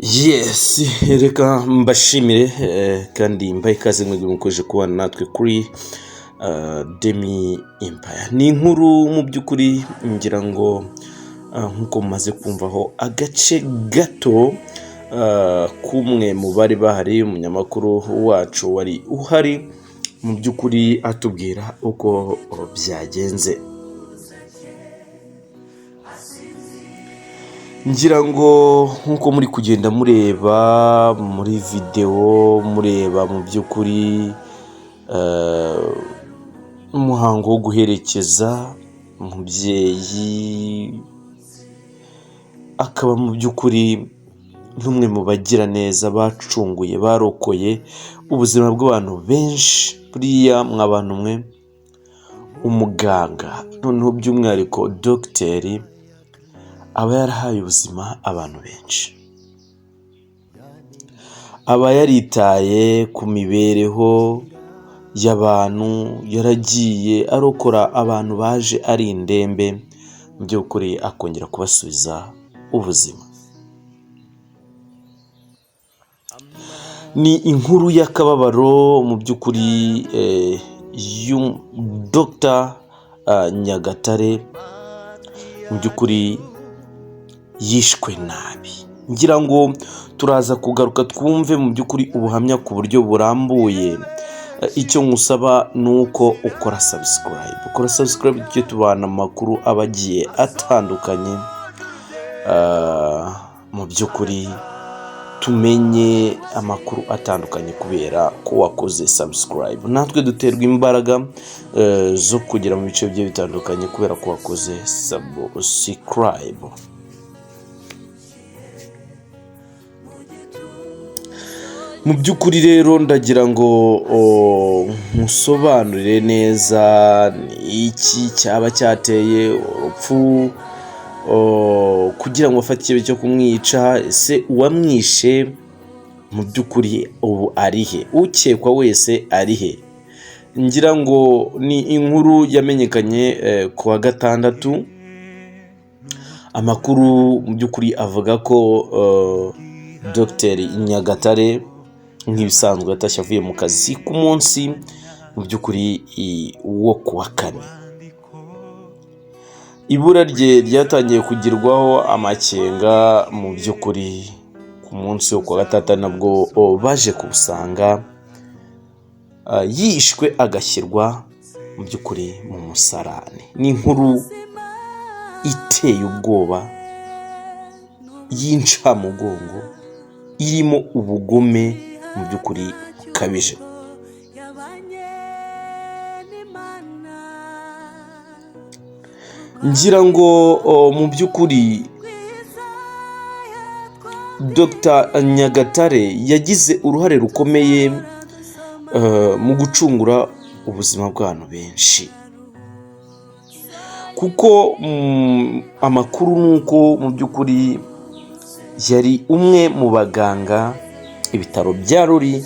Yes, reka mbashimire kandi mbaye ikaze mwebwe mukoje kubana natwe kuri Demi Empire. Ni inkuru mu by'ukuri ngira ngo nkuko mumaze kumvaho agace gato kumwe mu bari bahari, umunyamakuru wacu wari uhari mu by'ukuri atubwira uko byagenze. Ngira ngo nkuko muri kugenda mureba muri video, mureba mu by'ukuri umuhango wo guherekeza umubyeyi, akaba mu by'ukuri n'umwe mu bagira neza bacunguye, barokoye ubuzima bw'abantu benshi. Buriya mw'abantu mwe, umuganga noneho by'umwihariko dogiteri aba yarahaye ubuzima abantu benshi, aba yaritaye ku mibereho y'abantu, yaragiye arokora abantu baje ari indembe, mu by'ukuri akongera kubasubiza ubuzima. Ni inkuru y'akababaro mu by'ukuri Dr Nyagatare mu by'ukuri yishwe nabi. Ngira ngo turaza kugaruka twumve mu by'ukuri ubuhamya ku buryo burambuye. Icyo nkusaba ni uko ukora subscribe tujye tubana amakuru abagiye atandukanye, mu by'ukuri tumenye amakuru atandukanye kubera ko wakoze subscribe. Natwe duterwa imbaraga zo kugera mu bice bigiye bitandukanye kubera ko wakoze subscribe. Mu by'ukuri rero ndagira ngo musobanurire neza iki cyaba cyateye urupfu kugira ngo afate ikibe cyo kumwica. Ese uwamwishe mu by'ukuri ubu ari he? Ukekwa wese ari he? Ngira ngo ni inkuru yamenyekanye ku wa gatandatu. Amakuru mu by'ukuri avuga ko Dr Nyagatare nk'ibisanzwe atashye avuye mu kazi ku munsi mu by'ukuri wo ku wa kane. Ibura rye ryatangiye kugirwaho amakenga mu by'ukuri ku munsi wo ku wa gatatu, nabwo baje kubusanga yishwe agashyirwa mu by'ukuri mu musarane. Ni inkuru iteye ubwoba y'incamugongo, irimo ubugome mu by'ukuri bukabije. Ngira ngo mu by'ukuri Dr Nyagatare yagize uruhare rukomeye mu gucungura ubuzima bw'abantu benshi, kuko amakuru nuko mu by'ukuri yari umwe mu baganga ibitaro bya Ruli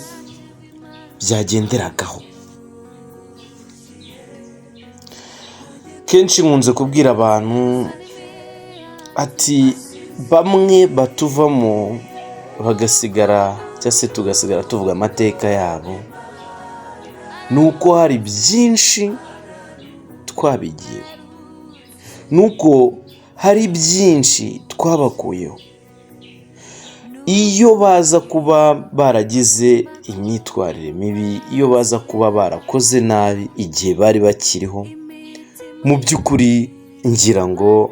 byagenderagaho. Kenshi nkunze kubwira abantu ati bamwe batuvamo bagasigara cyangwa se tugasigara tuvuga amateka yabo, nuko hari byinshi twabigiyeho, nuko hari byinshi twabakuyeho. Iyo baza kuba baragize imyitwarire mibi, iyo baza kuba barakoze nabi igihe bari bakiriho, mu by'ukuri ngira ngo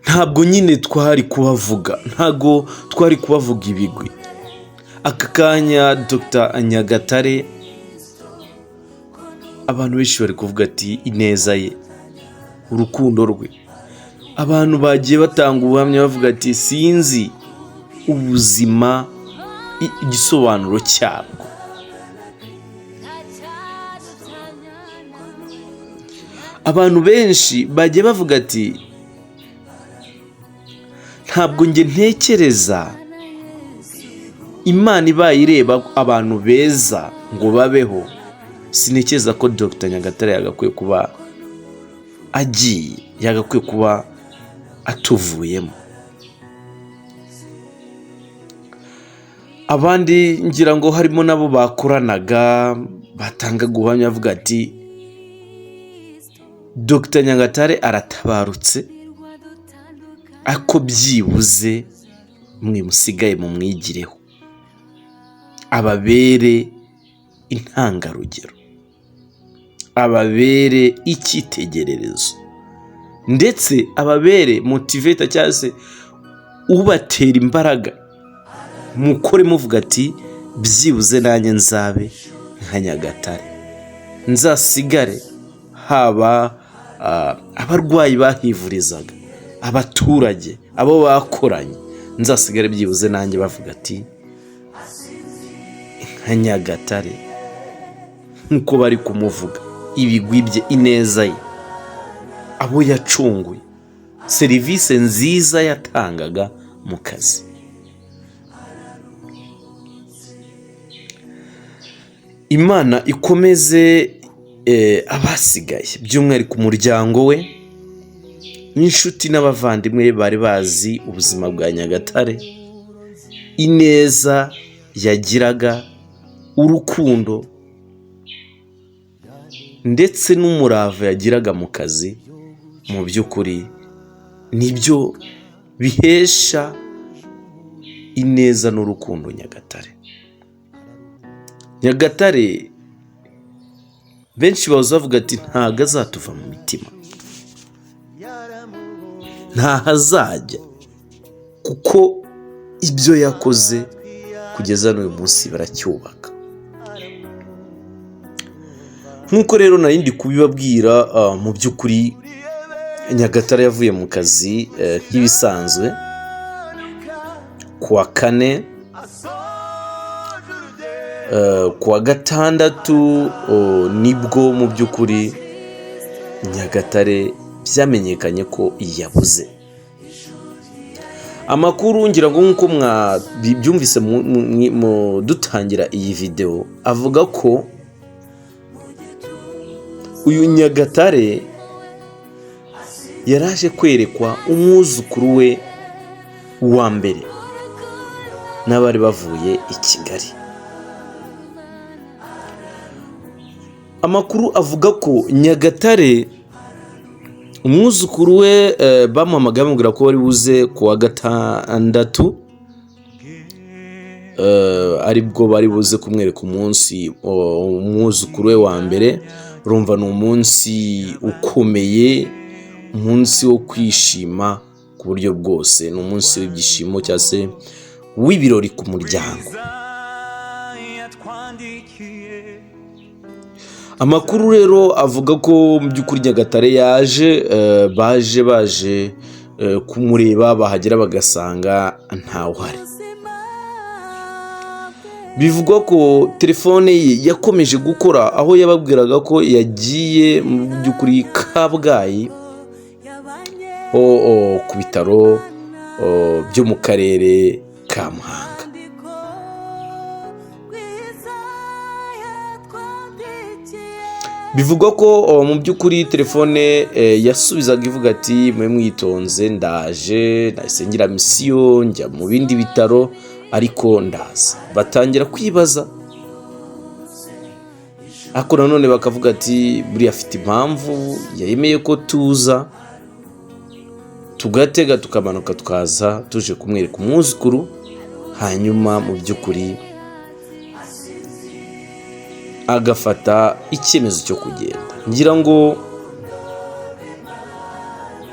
ntabwo nyine twari kubavuga, ntabwo twari kubavuga ibigwi. Aka kanya Dr Nyagatare abantu benshi bari kuvuga ati ineza ye, urukundo rwe. Abantu bagiye batanga ubuhamya bavuga ati sinzi ubuzima igisobanuro cyabwo. Abantu benshi bagiye bavuga ati ntabwo njye ntekereza Imana ibaye ireba abantu beza ngo babeho, sinekeza ko Dr Nyagatare yagakwiye kuba agiye, yagakwiye kuba atuvuyemo. Abandi ngira ngo harimo nabo bakoranaga batanga guhamya avuga ati Dr Nyagatare aratabarutse, ako byibuze mwe musigaye mu mwigireho, ababere intangarugero, ababere icyitegererezo, ndetse ababere motivator cyangwa se ubatera imbaraga, mukore muvuga ati byibuze nanjye nzabe nka Nyagatare, nzasigare haba abarwayi bahivurizaga, abaturage, abo bakoranye, nzasigare byibuze nanjye bavuga ati nka Nyagatare, nk'uko bari kumuvuga ibigwi bye, ineza ye, abo yacunguye, serivisi nziza yatangaga mu kazi. Imana ikomeze abasigaye, by'umwihariko umuryango we n'inshuti n'abavandimwe bari bazi ubuzima bwa Nyagatare, ineza yagiraga, urukundo ndetse n'umurava yagiraga mu kazi. Mu by'ukuri nibyo bihesha ineza n'urukundo Nyagatare. Nyagatare benshi bavuga ati ntago azatuva mu mitima, ntahazajya, kuko ibyo yakoze kugeza n'uyu munsi baracyubaka. Nk'uko rero nari ndi kubibabwira, mu by'ukuri Nyagatare yavuye mu kazi nk'ibisanzwe kuwa kane, kuwa gatandatu nibwo mu by'ukuri Nyagatare byamenyekanye ko yabuze. Amakuru ngira ngo nk'uko mwabyumvise dutangira iyi video, avuga ko uyu Nyagatare yaraje kwerekwa umwuzukuru we wa mbere n'abari bavuye i Kigali. Amakuru avuga ko Nyagatare umwuzukuru we bamuhamagaye bamubwira ko bari buze kuwa gatandatu, aribwo bari buze kumwereka umunsi umwuzukuru we wa mbere. Urumva ni umunsi ukomeye, umunsi wo kwishima ku buryo bwose, ni umunsi w'ibyishimo cyangwa se w'ibirori ku muryango. Amakuru rero avuga ko mu by'ukuri Nyagatare baje kumureba, bahagera bagasanga ntawuhari. Bivugwa ko telefone ye yakomeje gukora, aho yababwiraga ko yagiye mu by'ukuri Kabgayi ku bitaro byo mu karere ka Muhanga. Bivugwa ko mu by'ukuri telefone yasubizaga ivuga ati mwe mwitonze, ndaje, nahise ngira misiyo njya mu bindi bitaro, ariko ndaza. Batangira kwibaza, ariko nanone bakavuga ati buriya afite impamvu yemeye ko tuza, tugatega tukamanuka tukaza tuje kumwereka umwuzukuru, hanyuma mu by'ukuri agafata icyemezo cyo kugenda. Ngira ngo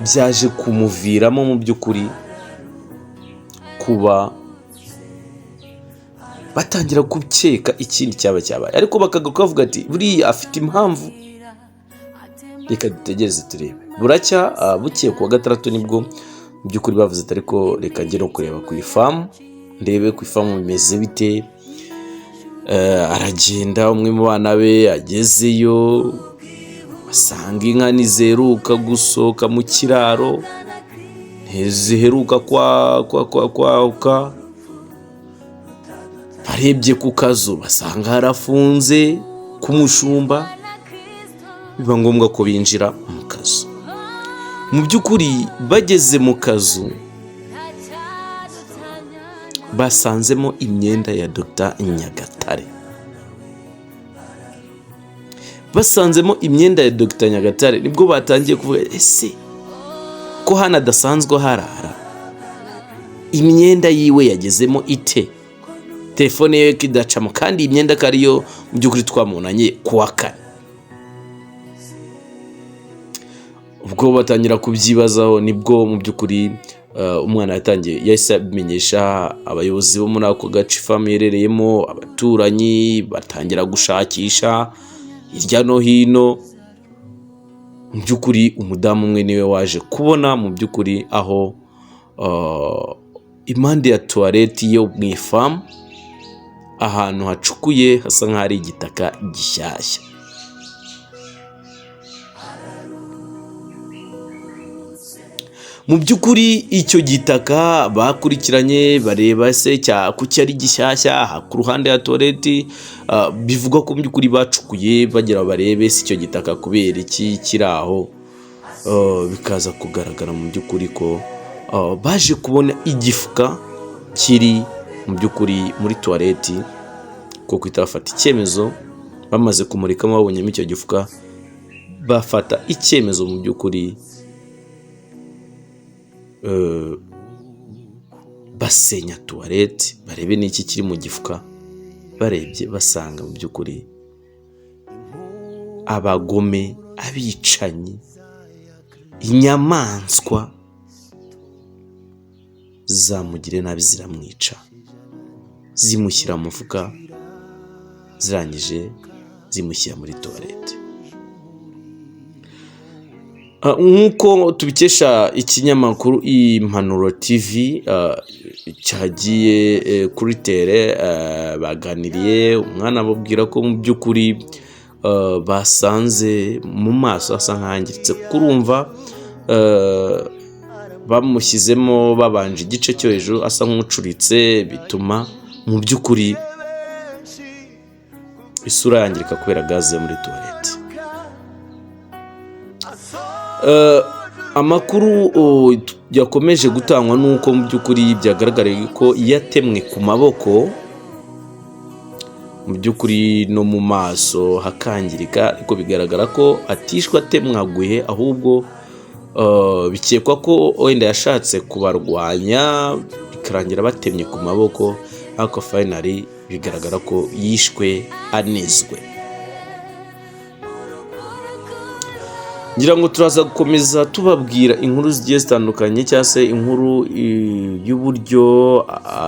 byaje kumuviramo mu by'ukuri kuba batangira gukeka ikindi cyaba cyabaye, ariko bakagaruka bavuga ati buriya afite impamvu, reka dutegereze turebe. Buracya bukeye kuwa gatandatu nibwo mu by'ukuri bavuze ati ariko reka njye no kureba ku ifamu, ndebe ku ifamu bimeze bite. Aragenda, umwe mu bana be agezeyo asanga inka nizeruka gusohoka mu kiraro, ntiziheruka kwauka. Barebye ku kazu basanga harafunze k'umushumba, biba ngombwa ko binjira mu kazu. mu by'ukuri bageze mu kazu basanzemo imyenda ya Dr Nyagatare. Basanzemo imyenda ya Dr Nyagatare nibwo batangiye kuvuga ese ko hano adasanzwe harara, imyenda yiwe yagezemo ite, telefone ye kidacamo, kandi imyenda kariyo mu by'ukuri twamunanye kuwa kane. Ubwo batangira kubyibazaho nibwo mu by'ukuri umwana yatangiye yahise abimenyesha abayobozi bo muri ako gace family yerereyemo, abaturanyi batangira gushakisha hirya no hino. Mu by'ukuri umudamu umwe niwe waje kubona mu by'ukuri aho impande ya toilette yo mu ifamu ahantu hacukuye hasa nk'aho ari igitaka gishyashya. Mu by'ukuri icyo gitaka bakurikiranye bareba se kuki ari gishyashya ku ruhande ya toilette, bivuga ko mu by'ukuri bacukuye bagira barebe si icyo gitaka kubera iki kiri aho. Bikaza kugaragara mu by'ukuri ko baje kubona igifuka kiri mu by'ukuri muri toilette, ko kwita bafata icyemezo. Bamaze kumurikamo babonyemo icyo gifuka, bafata icyemezo mu by'ukuri basenya toilette barebe n'iki kiri mu gifuka. Barebye basanga mu by'ukuri abagome, abicanyi, inyamaswa zamugire nabi ziramwica, zimushyira mu mufuka, zirangije zimushyira muri toilette. Nk'uko tubikesha ikinyamakuru Impanuro TV cyagiye kuri tere, baganiriye umwana babwira ko mu by'ukuri basanze mu maso hasa nk'ahangiritse. Kurumva bamushyizemo babanje igice cyo hejuru asa nk'ucuritse, bituma mu by'ukuri isura yangirika kubera gaze muri toilette. Amakuru yakomeje gutangwa nuko mu by'ukuri byagaragariye ko yatemwe ku maboko, mu by'ukuri no mu maso hakangirika, ariko bigaragara ko atishwe atemwaguye, ahubwo bikekwa ko wenda yashatse kubarwanya bikarangira batemye ku maboko, ariko finally bigaragara ko yishwe anizwe. Ngira ngo turaza gukomeza tubabwira inkuru zigiye zitandukanye, cyangwa se inkuru y'uburyo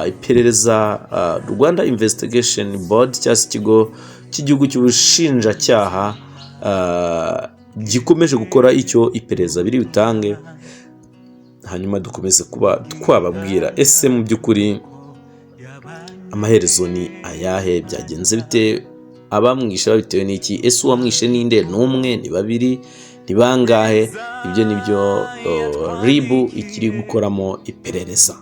iperereza Rwanda Investigation Board cyangwa se ikigo cy'igihugu cy'ubushinjacyaha gikomeje gukora icyo iperereza biri butange, hanyuma dukomeze kuba twababwira ese mu by'ukuri amaherezo ni ayahe, byagenze bite, abamwishe babitewe n'iki, ese uwamwishe ninde, n'umwe, ni babiri, ni bangahe? Ibyo nibyo RIB ikiri gukoramo iperereza.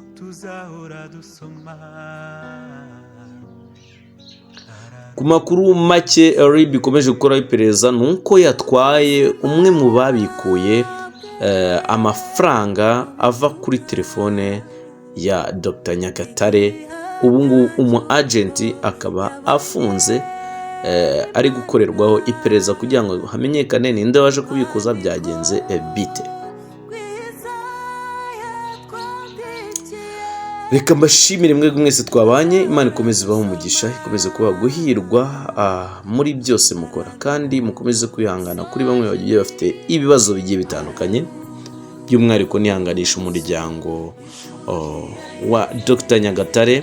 Ku makuru make RIB ikomeje gukora iperereza nuko yatwaye umwe mu babikuye amafaranga ava kuri telefone ya Dr Nyagatare. Ubu ngubu umu agenti akaba afunze, ari gukorerwaho iperereza kugira ngo hamenyekane ninde waje kubikuza, byagenze bite. Reka mbashimire mwebwe mwese twabanye, Imana ikomeze ibahe umugisha, ikomeze kuba guhirwa muri byose mukora, kandi mukomeze kwihangana kuri bamwe bagiye bafite ibibazo bigiye bitandukanye, by'umwihariko nihanganisha umuryango wa Dr Nyagatare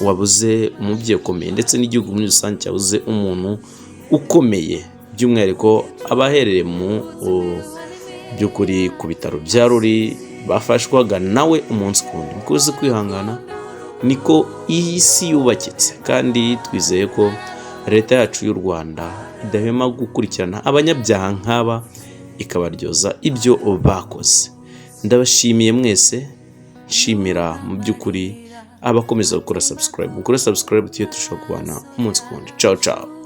wabuze umubyeyi ukomeye, ndetse n'igihugu muri rusange cyabuze umuntu ukomeye, by'umwihariko abaherereye mu by'ukuri ku bitaro bya Ruli bafashwaga nawe umunsi ku wundi. Mukomeze kwihangana, niko iyi si yubakitse, kandi twizeye ko leta yacu y'u Rwanda idahwema gukurikirana abanyabyaha nk'aba ikabaryoza ibyo bakoze. Ndabashimiye mwese, nshimira mu by'ukuri abakomeza gukora subscribe, mukore subscribe tuye turushaho kubana umunsi ku wundi. Ciao ciao.